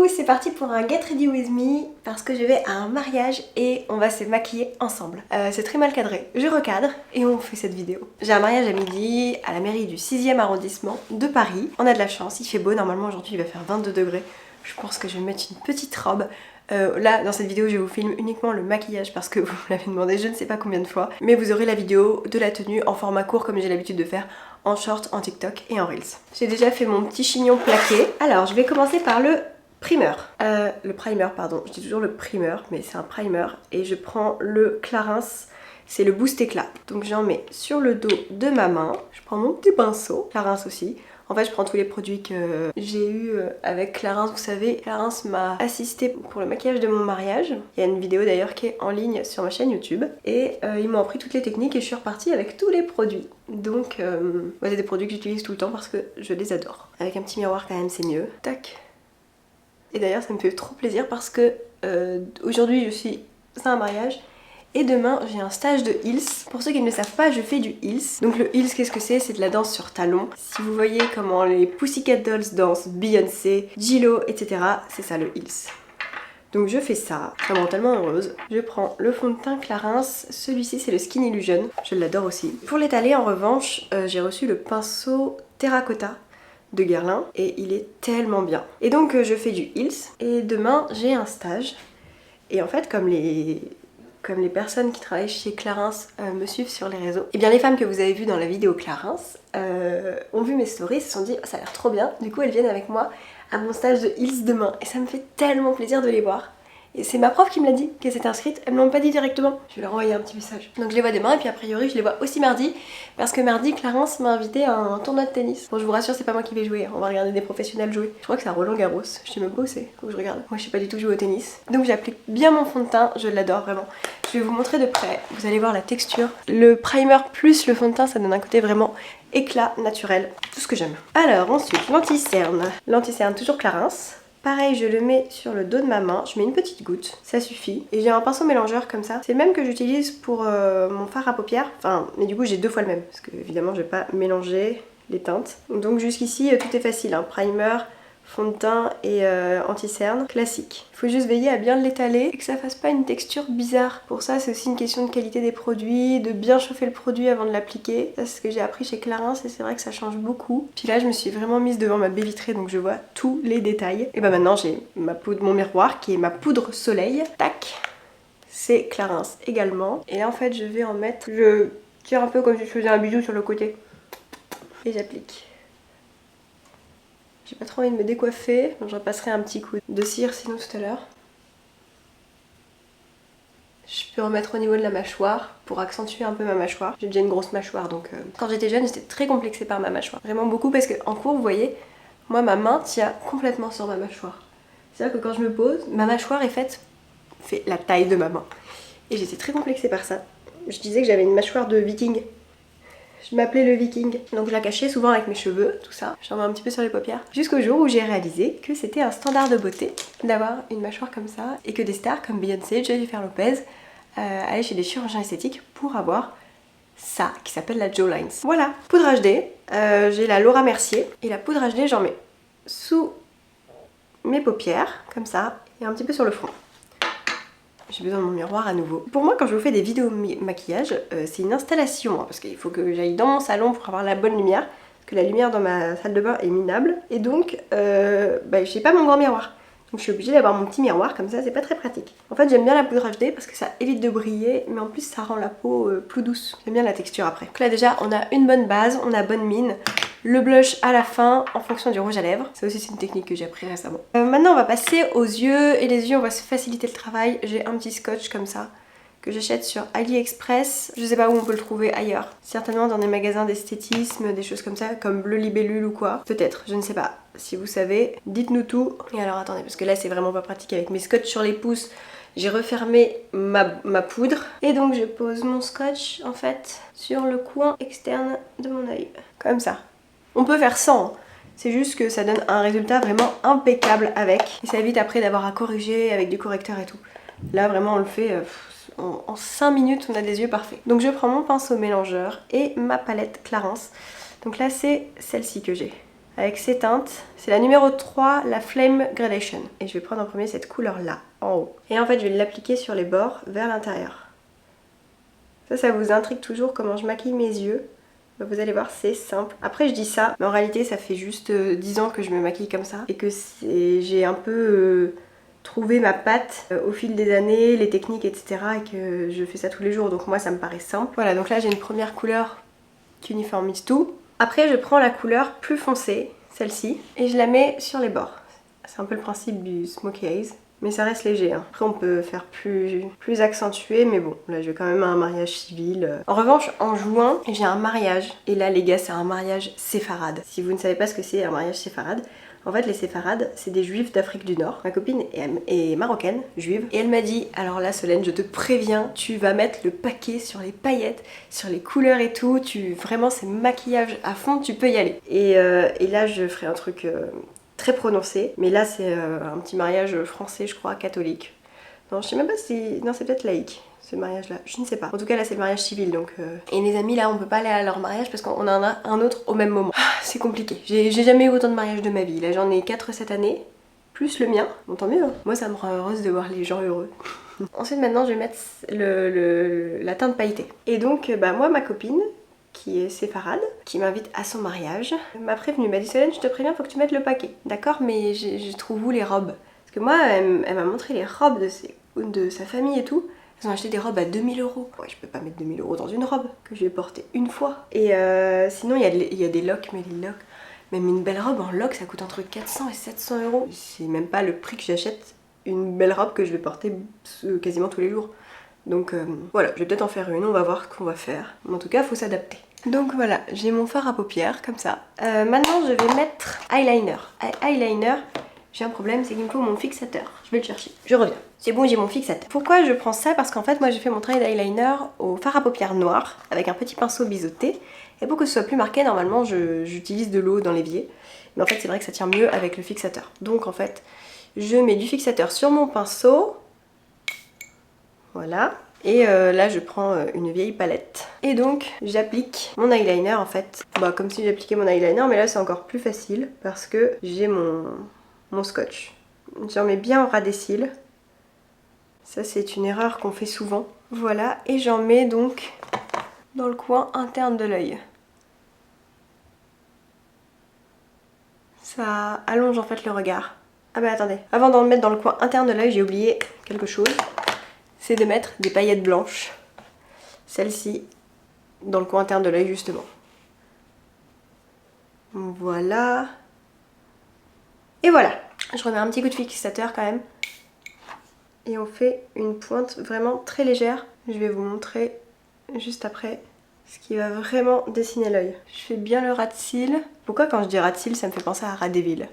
Coucou, c'est parti pour un Get Ready With Me parce que je vais à un mariage et on va se maquiller ensemble. C'est très mal cadré, je recadre et on fait cette vidéo. J'ai un mariage à midi à la mairie du 6e arrondissement de Paris. On a de la chance, il fait beau, normalement aujourd'hui il va faire 22 degrés. Je pense que je vais me mettre une petite robe. Là dans cette vidéo je vous filme uniquement le maquillage parce que vous me l'avez demandé je ne sais pas combien de fois. Mais vous aurez la vidéo de la tenue en format court comme j'ai l'habitude de faire, en short, en TikTok et en Reels. J'ai déjà fait mon petit chignon plaqué. Alors je vais commencer par le primer. Le primer pardon, je dis toujours le primer mais c'est un primer. Et je prends le Clarins, c'est le Boost Éclat. Donc j'en mets sur le dos de ma main. Je prends mon petit pinceau, Clarins aussi. En fait je prends tous les produits que j'ai eu avec Clarins, vous savez, Clarins m'a assisté pour le maquillage de mon mariage. Il y a une vidéo d'ailleurs qui est en ligne sur ma chaîne YouTube. Et ils m'ont appris toutes les techniques et je suis repartie avec tous les produits. Donc c'est des produits que j'utilise tout le temps parce que je les adore. Avec un petit miroir quand même c'est mieux. Tac. Et d'ailleurs ça me fait trop plaisir parce que aujourd'hui c'est un mariage. Et demain, j'ai un stage de Heels. Pour ceux qui ne le savent pas, je fais du Heels. Donc le Heels, qu'est-ce que c'est? C'est de la danse sur talons. Si vous voyez comment les Pussycat Dolls dansent, Beyoncé, J.Lo, etc. c'est ça le Heels. Donc je fais ça, ça me rend tellement heureuse. Je prends le fond de teint Clarins, celui-ci c'est le Skin Illusion, je l'adore aussi. Pour l'étaler en revanche, j'ai reçu le pinceau Terracotta de Guerlain et il est tellement bien. Et donc je fais du Heels et demain j'ai un stage. Et en fait comme les personnes qui travaillent chez Clarins me suivent sur les réseaux, et bien les femmes que vous avez vues dans la vidéo Clarins ont vu mes stories, se sont dit oh, ça a l'air trop bien, du coup elles viennent avec moi à mon stage de Heels demain et ça me fait tellement plaisir de les voir. Et c'est ma prof qui me l'a dit qu'elle s'était inscrite, elles me l'ont pas dit directement. Je vais leur envoyer un petit message. Donc je les vois demain et puis a priori je les vois aussi mardi parce que mardi Clarins m'a invité à un tournoi de tennis. Bon je vous rassure c'est pas moi qui vais jouer, on va regarder des professionnels jouer. Je crois que c'est à Roland Garros, je sais même pas où c'est, faut que je regarde. Moi je sais pas du tout jouer au tennis. Donc j'applique bien mon fond de teint, je l'adore vraiment. Je vais vous montrer de près, vous allez voir la texture. Le primer plus le fond de teint ça donne un côté vraiment éclat, naturel, tout ce que j'aime. Alors ensuite l'anti-cerne. L'anti-cerne toujours Clarins. Pareil, je le mets sur le dos de ma main, je mets une petite goutte, ça suffit. Et j'ai un pinceau mélangeur comme ça. C'est le même que j'utilise pour mon fard à paupières. Enfin, mais du coup j'ai deux fois le même. Parce que évidemment je vais pas mélanger les teintes. Donc jusqu'ici tout est facile, hein. Primer, fond de teint et anti-cerne, classique. Il faut juste veiller à bien l'étaler et que ça fasse pas une texture bizarre. Pour ça c'est aussi une question de qualité des produits, de bien chauffer le produit avant de l'appliquer. Ça c'est ce que j'ai appris chez Clarins et c'est vrai que ça change beaucoup. Puis là je me suis vraiment mise devant ma baie vitrée donc je vois tous les détails. Et bah maintenant j'ai mon miroir qui est ma poudre soleil. Tac, c'est Clarins également. Et là en fait je vais en mettre, je tire un peu comme si je faisais un bijou sur le côté. Et j'applique. J'ai pas trop envie de me décoiffer, donc je repasserai un petit coup de cire sinon tout à l'heure. Je peux remettre au niveau de la mâchoire pour accentuer un peu ma mâchoire. J'ai déjà une grosse mâchoire donc quand j'étais jeune j'étais très complexée par ma mâchoire. Vraiment beaucoup parce qu'en cours vous voyez, moi ma main tient complètement sur ma mâchoire. C'est-à-dire que quand je me pose, ma mâchoire est fait la taille de ma main. Et j'étais très complexée par ça. Je disais que j'avais une mâchoire de viking. Je m'appelais le viking, donc je la cachais souvent avec mes cheveux, tout ça. J'en mets un petit peu sur les paupières. Jusqu'au jour où j'ai réalisé que c'était un standard de beauté d'avoir une mâchoire comme ça et que des stars comme Beyoncé, Jennifer Lopez allaient chez des chirurgiens esthétiques pour avoir ça qui s'appelle la jawline. Voilà, poudre HD, j'ai la Laura Mercier et la poudre HD j'en mets sous mes paupières comme ça et un petit peu sur le front. J'ai besoin de mon miroir à nouveau. Pour moi quand je vous fais des vidéos maquillage, c'est une installation hein, parce qu'il faut que j'aille dans mon salon pour avoir la bonne lumière. Parce que la lumière dans ma salle de bain est minable. Et donc j'ai pas mon grand miroir. Donc je suis obligée d'avoir mon petit miroir comme ça, c'est pas très pratique. En fait j'aime bien la poudre HD parce que ça évite de briller, mais en plus ça rend la peau plus douce. J'aime bien la texture après. Donc là déjà on a une bonne base, on a bonne mine. Le blush à la fin en fonction du rouge à lèvres. Ça aussi c'est une technique que j'ai appris récemment. Maintenant on va passer aux yeux et les yeux on va se faciliter le travail. J'ai un petit scotch comme ça que j'achète sur AliExpress. Je sais pas où on peut le trouver ailleurs. Certainement dans des magasins d'esthétisme, des choses comme ça, comme Bleu Libellule ou quoi. Peut-être, je ne sais pas. Si vous savez, dites-nous tout. Et alors attendez, parce que là c'est vraiment pas pratique avec mes scotch sur les pouces. J'ai refermé ma poudre. Et donc je pose mon scotch en fait sur le coin externe de mon œil. Comme ça. On peut faire sans, c'est juste que ça donne un résultat vraiment impeccable avec. Et ça évite après d'avoir à corriger avec du correcteur et tout. Là vraiment on le fait en 5 minutes, on a des yeux parfaits. Donc je prends mon pinceau mélangeur et ma palette Clarins. Donc là c'est celle-ci que j'ai. avec ces teintes. C'est la numéro 3, la Flame Gradation. Et je vais prendre en premier cette couleur là, en haut. Et en fait je vais l'appliquer sur les bords vers l'intérieur. Ça vous intrigue toujours comment je maquille mes yeux. Vous allez voir, c'est simple. Après je dis ça, mais en réalité ça fait juste 10 ans que je me maquille comme ça. Et que j'ai un peu trouvé ma patte au fil des années, les techniques, etc. Et que je fais ça tous les jours, donc moi ça me paraît simple. Voilà, donc là j'ai une première couleur qui uniformise tout. Après je prends la couleur plus foncée, celle-ci, et je la mets sur les bords. C'est un peu le principe du Smoky Eyes. Mais ça reste léger, hein. Après on peut faire plus accentué, mais bon, là je vais quand même à un mariage civil. En revanche, en juin, j'ai un mariage. Et là les gars, c'est un mariage séfarade. Si vous ne savez pas ce que c'est un mariage séfarade, en fait les séfarades, c'est des juifs d'Afrique du Nord. Ma copine est marocaine, juive. Et elle m'a dit, alors là Solène, je te préviens, tu vas mettre le paquet sur les paillettes, sur les couleurs et tout. Vraiment c'est maquillage à fond, tu peux y aller. Et là je ferai un truc... très prononcé, mais là c'est un petit mariage français je crois, catholique. Non je sais même pas si... non c'est peut-être laïque ce mariage là, je ne sais pas. En tout cas là c'est le mariage civil donc... Et les amis là on peut pas aller à leur mariage parce qu'on en a un autre au même moment. C'est compliqué, j'ai jamais eu autant de mariages de ma vie, là j'en ai 4 cette année, plus le mien, bon tant mieux hein. Moi ça me rend heureuse de voir les gens heureux. Ensuite maintenant je vais mettre la teinte pailletée. Et donc moi ma copine, qui est séfarade, qui m'invite à son mariage, m'a prévenue, m'a dit Solène je te préviens, faut que tu mettes le paquet. D'accord, mais je trouve où les robes? Parce que moi elle m'a montré les robes de sa famille et tout. Elles ont acheté des robes à 2000 €. Ouais, je peux pas mettre 2000 € dans une robe que je vais porter une fois. Et sinon il y a des locks, mais les locks, même une belle robe en lock ça coûte entre 400 et 700 €. C'est même pas le prix que j'achète une belle robe que je vais porter quasiment tous les jours. Donc voilà, je vais peut-être en faire une, on va voir ce qu'on va faire. Mais en tout cas, il faut s'adapter. Donc voilà, j'ai mon fard à paupières, comme ça. Maintenant, je vais mettre eyeliner. Eyeliner, j'ai un problème, c'est qu'il me faut mon fixateur. Je vais le chercher, je reviens. C'est bon, j'ai mon fixateur. Pourquoi je prends ça? Parce qu'en fait, moi, j'ai fait mon travail d'eyeliner au fard à paupières noir, avec un petit pinceau biseauté. Et pour que ce soit plus marqué, normalement, j'utilise de l'eau dans l'évier. Mais en fait, c'est vrai que ça tient mieux avec le fixateur. Donc en fait, je mets du fixateur sur mon pinceau. Voilà. Et là je prends une vieille palette. Et donc j'applique mon eyeliner en fait. Comme si j'appliquais mon eyeliner, mais là c'est encore plus facile parce que j'ai mon scotch. J'en mets bien au ras des cils. Ça c'est une erreur qu'on fait souvent. Voilà, et j'en mets donc dans le coin interne de l'œil. Ça allonge en fait le regard. Ah bah attendez, avant d'en mettre dans le coin interne de l'œil, j'ai oublié quelque chose. C'est de mettre des paillettes blanches, celle-ci, dans le coin interne de l'œil justement. Voilà. Et voilà. Je remets un petit coup de fixateur quand même. Et on fait une pointe vraiment très légère. Je vais vous montrer juste après ce qui va vraiment dessiner l'œil. Je fais bien le ras de cils. Pourquoi quand je dis ras de cils, ça me fait penser à ras des villes?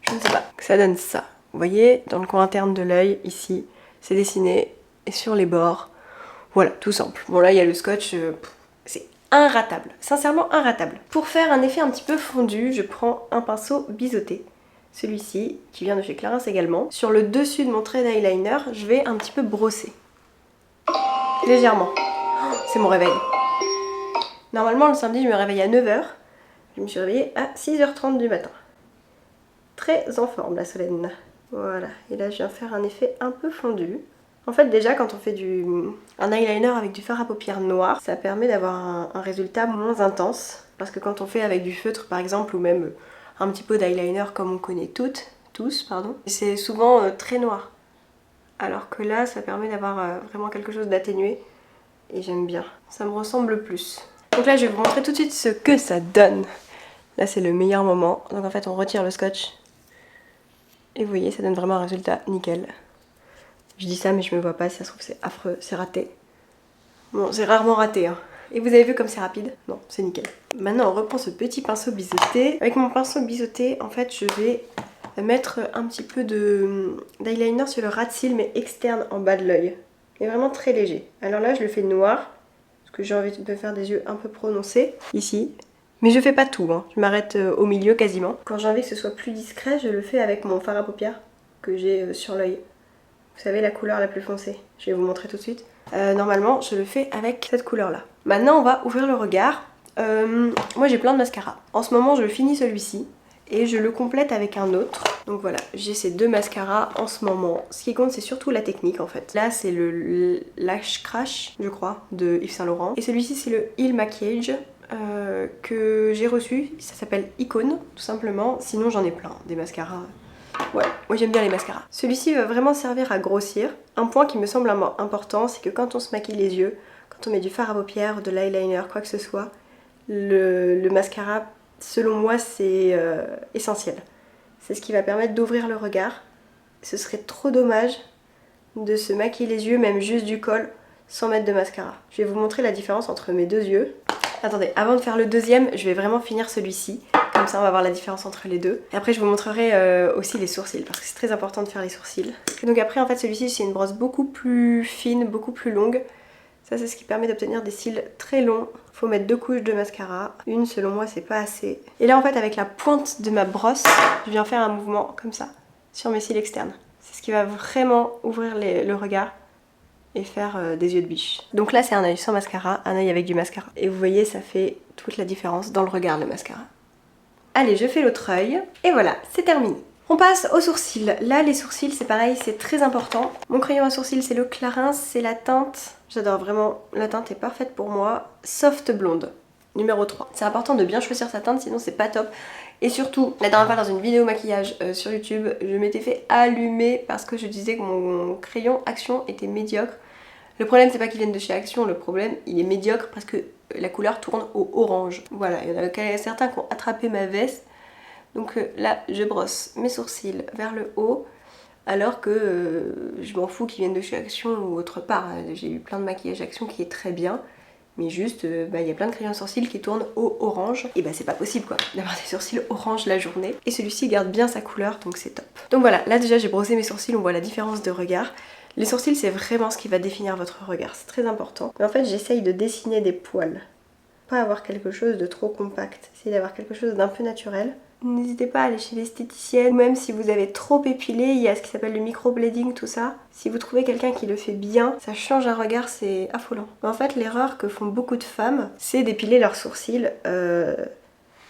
Je ne sais pas. Ça donne ça. Vous voyez, dans le coin interne de l'œil, ici, c'est dessiné. Et sur les bords, voilà, tout simple. Bon là il y a le scotch, c'est inratable, sincèrement inratable. Pour faire un effet un petit peu fondu, je prends un pinceau biseauté, celui-ci, qui vient de chez Clarins également. Sur le dessus de mon trait d'eyeliner, je vais un petit peu brosser, légèrement. Oh, c'est mon réveil. Normalement le samedi je me réveille à 9 h, je me suis réveillée à 6 h 30 du matin. Très en forme la Solène. Voilà, et là je viens faire un effet un peu fondu. En fait déjà quand on fait un eyeliner avec du fard à paupières noir, ça permet d'avoir un résultat moins intense. Parce que quand on fait avec du feutre par exemple, ou même un petit peu d'eyeliner comme on connaît tous, c'est souvent très noir. Alors que là ça permet d'avoir vraiment quelque chose d'atténué. Et j'aime bien, ça me ressemble plus. Donc là je vais vous montrer tout de suite ce que ça donne. Là c'est le meilleur moment. Donc en fait on retire le scotch. Et vous voyez ça donne vraiment un résultat nickel. Je dis ça mais je me vois pas, si ça se trouve c'est affreux, c'est raté. Bon, c'est rarement raté hein. Et vous avez vu comme c'est rapide? Non, c'est nickel. Maintenant on reprend ce petit pinceau biseauté. Avec mon pinceau biseauté, en fait je vais mettre un petit peu d'eyeliner sur le ras de cils mais externe en bas de l'œil. Mais vraiment très léger. Alors là je le fais noir, parce que j'ai envie de faire des yeux un peu prononcés, ici. Mais je fais pas tout, hein. Je m'arrête au milieu quasiment. Quand j'ai envie que ce soit plus discret, je le fais avec mon fard à paupières que j'ai sur l'œil. Vous savez la couleur la plus foncée, je vais vous montrer tout de suite. Normalement je le fais avec cette couleur là. Maintenant on va ouvrir le regard Moi j'ai plein de mascaras. En ce moment je finis celui-ci et je le complète avec un autre. Donc voilà, j'ai ces 2 mascaras en ce moment. Ce qui compte c'est surtout la technique en fait. Là c'est le Lash Crash, je crois, de Yves Saint Laurent. Et celui-ci c'est le Heal Maquillage que j'ai reçu. Ça s'appelle Icône tout simplement. Sinon j'en ai plein, des mascaras. Ouais, moi j'aime bien les mascaras. Celui-ci va vraiment servir à grossir. Un point qui me semble important, c'est que quand on se maquille les yeux, quand on met du fard à paupières, de l'eyeliner, quoi que ce soit, le mascara, selon moi, c'est essentiel. C'est ce qui va permettre d'ouvrir le regard. Ce serait trop dommage de se maquiller les yeux, même juste du col, sans mettre de mascara. Je vais vous montrer la différence entre mes 2 yeux. Attendez, avant de faire le deuxième, je vais vraiment finir celui-ci. Comme ça, on va voir la différence entre les deux. Et après, je vous montrerai aussi les sourcils, parce que c'est très important de faire les sourcils. Et donc après, en fait, celui-ci, c'est une brosse beaucoup plus fine, beaucoup plus longue. Ça, c'est ce qui permet d'obtenir des cils très longs. Faut mettre 2 couches de mascara. Une, selon moi, c'est pas assez. Et là, en fait, avec la pointe de ma brosse, je viens faire un mouvement comme ça, sur mes cils externes. C'est ce qui va vraiment ouvrir le regard et faire des yeux de biche. Donc là, c'est un œil sans mascara, un œil avec du mascara. Et vous voyez, ça fait toute la différence dans le regard, le mascara. Allez, je fais l'autre œil. Et voilà, c'est terminé. On passe aux sourcils. Là, les sourcils, c'est pareil, c'est très important. Mon crayon à sourcils, c'est le Clarins, c'est la teinte. J'adore vraiment, la teinte est parfaite pour moi. Soft blonde, numéro 3. C'est important de bien choisir sa teinte, sinon c'est pas top. Et surtout, la dernière fois dans une vidéo maquillage sur YouTube, je m'étais fait allumer parce que je disais que mon crayon Action était médiocre. Le problème, c'est pas qu'il vienne de chez Action, le problème, il est médiocre parce que la couleur tourne au orange. Voilà, il y en a certains qui ont attrapé ma veste. Donc là, je brosse mes sourcils vers le haut, alors que je m'en fous qu'ils viennent de chez Action ou autre part. J'ai eu plein de maquillage Action qui est très bien, mais juste, il y a plein de crayons sourcils qui tournent au orange. Et bah c'est pas possible quoi, d'avoir des sourcils orange la journée. Et celui-ci garde bien sa couleur, donc c'est top. Donc voilà, là déjà j'ai brossé mes sourcils, on voit la différence de regard. Les sourcils, c'est vraiment ce qui va définir votre regard, c'est très important. Mais en fait, j'essaye de dessiner des poils. Pas avoir quelque chose de trop compact, essayer d'avoir quelque chose d'un peu naturel. N'hésitez pas à aller chez l'esthéticienne, même si vous avez trop épilé, il y a ce qui s'appelle le microblading, tout ça. Si vous trouvez quelqu'un qui le fait bien, ça change un regard, c'est affolant. En fait, l'erreur que font beaucoup de femmes, c'est d'épiler leurs sourcils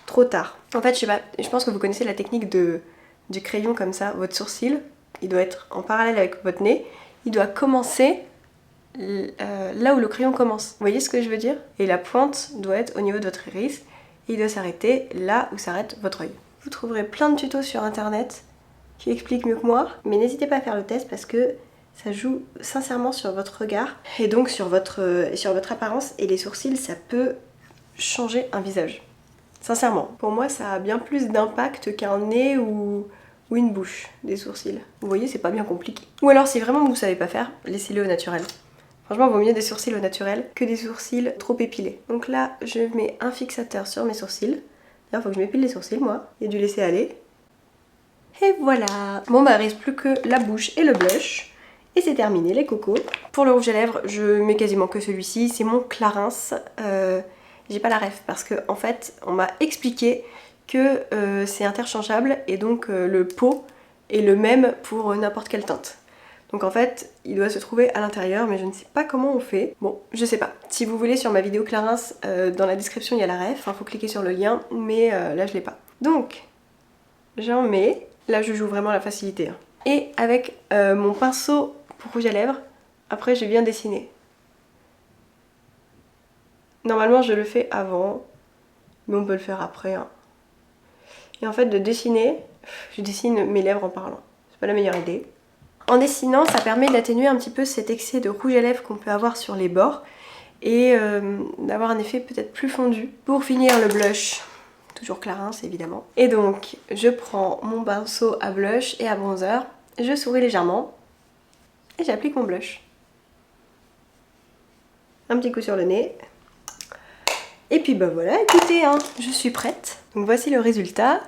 trop tard. En fait, je sais pas, je pense que vous connaissez la technique du crayon comme ça. Votre sourcil, il doit être en parallèle avec votre nez, il doit commencer là où le crayon commence. Vous voyez ce que je veux dire? Et la pointe doit être au niveau de votre iris. Et il doit s'arrêter là où s'arrête votre œil. Vous trouverez plein de tutos sur internet qui expliquent mieux que moi, mais n'hésitez pas à faire le test parce que ça joue sincèrement sur votre regard et donc sur votre apparence, et les sourcils, ça peut changer un visage. Sincèrement, pour moi ça a bien plus d'impact qu'un nez ou une bouche, des sourcils. Vous voyez, c'est pas bien compliqué. Ou alors si vraiment vous savez pas faire, laissez-le au naturel. Franchement, il vaut mieux des sourcils au naturel que des sourcils trop épilés. Donc là, je mets un fixateur sur mes sourcils. D'ailleurs, il faut que je m'épile les sourcils, moi. Et du laisser aller. Et voilà. Bon, bah, il reste plus que la bouche et le blush. Et c'est terminé, les cocos. Pour le rouge à lèvres, je mets quasiment que celui-ci. C'est mon Clarins. J'ai pas la ref parce que, en fait, on m'a expliqué que c'est interchangeable. Et donc, le pot est le même pour n'importe quelle teinte. Donc en fait, il doit se trouver à l'intérieur, mais je ne sais pas comment on fait. Bon, je sais pas. Si vous voulez, sur ma vidéo Clarins, dans la description, il y a la ref. Enfin, faut cliquer sur le lien, mais là, je l'ai pas. Donc, j'en mets. Là, je joue vraiment la facilité. Hein. Et avec mon pinceau pour rouge à lèvres, après, je viens dessiner. Normalement, je le fais avant, mais on peut le faire après. Hein. Et en fait, de dessiner, je dessine mes lèvres en parlant. C'est pas la meilleure idée. En dessinant, ça permet d'atténuer un petit peu cet excès de rouge à lèvres qu'on peut avoir sur les bords et d'avoir un effet peut-être plus fondu. Pour finir, le blush, toujours Clarins évidemment. Et donc, je prends mon pinceau à blush et à bronzer, je souris légèrement et j'applique mon blush. Un petit coup sur le nez. Et puis bah voilà, écoutez, hein, je suis prête. Donc voici le résultat.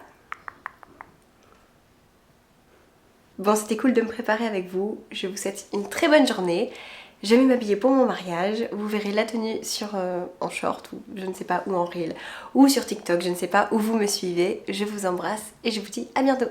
Bon, c'était cool de me préparer avec vous. Je vous souhaite une très bonne journée. Je vais m'habiller pour mon mariage. Vous verrez la tenue en short ou je ne sais pas, ou en reel, ou sur TikTok, je ne sais pas où vous me suivez. Je vous embrasse et je vous dis à bientôt.